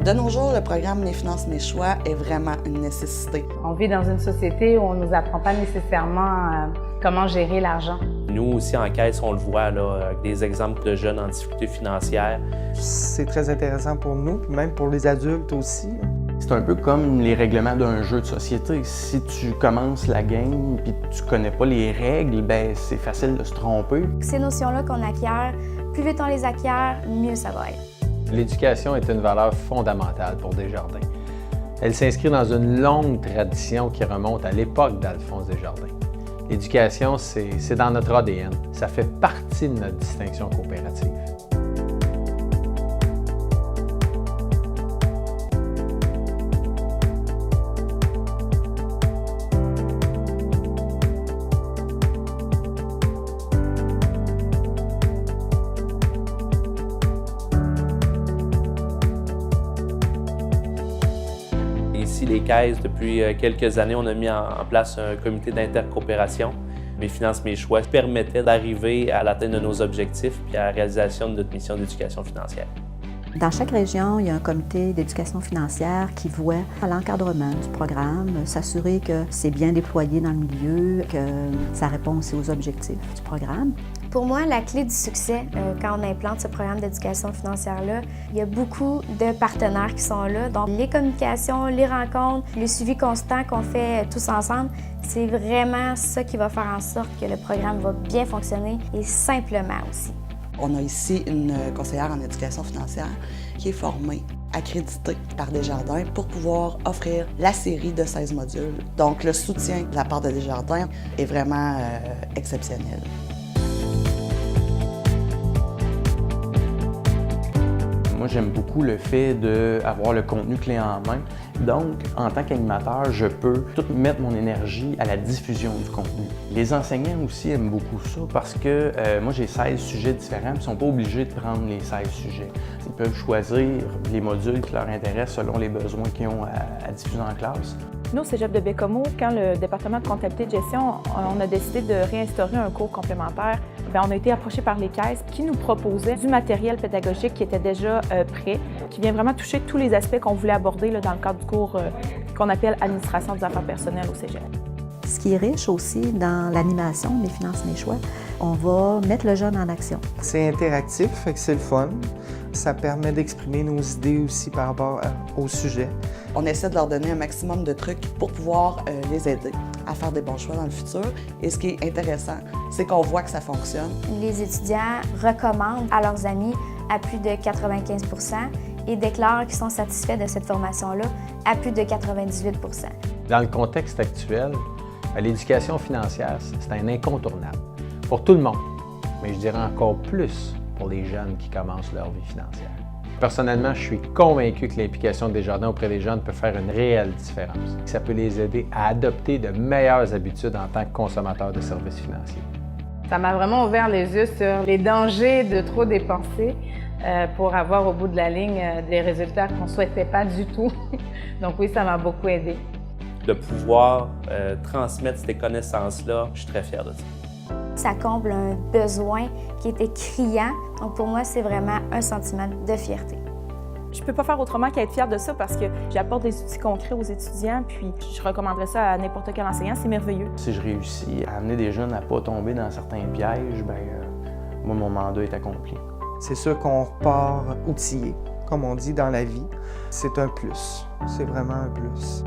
De nos jours, le programme Mes finances, mes choix est vraiment une nécessité. On vit dans une société où on ne nous apprend pas nécessairement comment gérer l'argent. Nous aussi, en caisse, on le voit, là, avec des exemples de jeunes en difficulté financière. C'est très intéressant pour nous, puis même pour les adultes aussi. C'est un peu comme les règlements d'un jeu de société. Si tu commences la game et tu connais pas les règles, ben c'est facile de se tromper. Ces notions-là qu'on acquiert, plus vite on les acquiert, mieux ça va être. L'éducation est une valeur fondamentale pour Desjardins. Elle s'inscrit dans une longue tradition qui remonte à l'époque d'Alphonse Desjardins. L'éducation, c'est dans notre ADN. Ça fait partie de notre distinction coopérative. Ici, les caisses, depuis quelques années, on a mis en place un comité d'intercoopération. Mes finances, mes choix permettaient d'arriver à l'atteinte de nos objectifs et à la réalisation de notre mission d'éducation financière. Dans chaque région, il y a un comité d'éducation financière qui voit à l'encadrement du programme, s'assurer que c'est bien déployé dans le milieu, que ça répond aussi aux objectifs du programme. Pour moi, la clé du succès, quand on implante ce programme d'éducation financière-là, il y a beaucoup de partenaires qui sont là. Donc, les communications, les rencontres, le suivi constant qu'on fait tous ensemble, c'est vraiment ça qui va faire en sorte que le programme va bien fonctionner et simplement aussi. On a ici une conseillère en éducation financière qui est formée, accréditée par Desjardins pour pouvoir offrir la série de 16 modules. Donc, le soutien de la part de Desjardins est vraiment exceptionnel. Moi, j'aime beaucoup le fait d'avoir le contenu clé en main. Donc, en tant qu'animateur, je peux tout mettre mon énergie à la diffusion du contenu. Les enseignants aussi aiment beaucoup ça parce que moi, j'ai 16 sujets différents, ils ne sont pas obligés de prendre les 16 sujets. Ils peuvent choisir les modules qui leur intéressent selon les besoins qu'ils ont à diffuser en classe. Nous, au Cégep de Bécomo, quand le département de comptabilité et de gestion, on a décidé de réinstaurer un cours complémentaire, on a été approché par les caisses qui nous proposaient du matériel pédagogique qui était déjà prêt, qui vient vraiment toucher tous les aspects qu'on voulait aborder là, dans le cadre du cours qu'on appelle Administration des affaires personnelles au Cégep. Ce qui est riche aussi dans l'animation, Mes finances, mes choix, on va mettre le jeune en action. C'est interactif, fait que c'est le fun. Ça permet d'exprimer nos idées aussi par rapport au sujet. On essaie de leur donner un maximum de trucs pour pouvoir les aider à faire des bons choix dans le futur. Et ce qui est intéressant, c'est qu'on voit que ça fonctionne. Les étudiants recommandent à leurs amis à plus de 95 % et déclarent qu'ils sont satisfaits de cette formation-là à plus de 98 %. Dans le contexte actuel, l'éducation financière, c'est un incontournable pour tout le monde, mais je dirais encore plus pour les jeunes qui commencent leur vie financière. Personnellement, je suis convaincu que l'implication des Desjardins auprès des jeunes peut faire une réelle différence. Ça peut les aider à adopter de meilleures habitudes en tant que consommateurs de services financiers. Ça m'a vraiment ouvert les yeux sur les dangers de trop dépenser pour avoir au bout de la ligne des résultats qu'on ne souhaitait pas du tout. Donc oui, ça m'a beaucoup aidé. De pouvoir transmettre ces connaissances-là, je suis très fier de ça. Ça comble un besoin qui était criant. Donc pour moi, c'est vraiment un sentiment de fierté. Je ne peux pas faire autrement qu'être fière de ça parce que j'apporte des outils concrets aux étudiants, puis je recommanderais ça à n'importe quel enseignant, c'est merveilleux. Si je réussis à amener des jeunes à ne pas tomber dans certains pièges, moi, mon mandat est accompli. C'est sûr qu'on repart outillé, comme on dit dans la vie. C'est un plus. C'est vraiment un plus.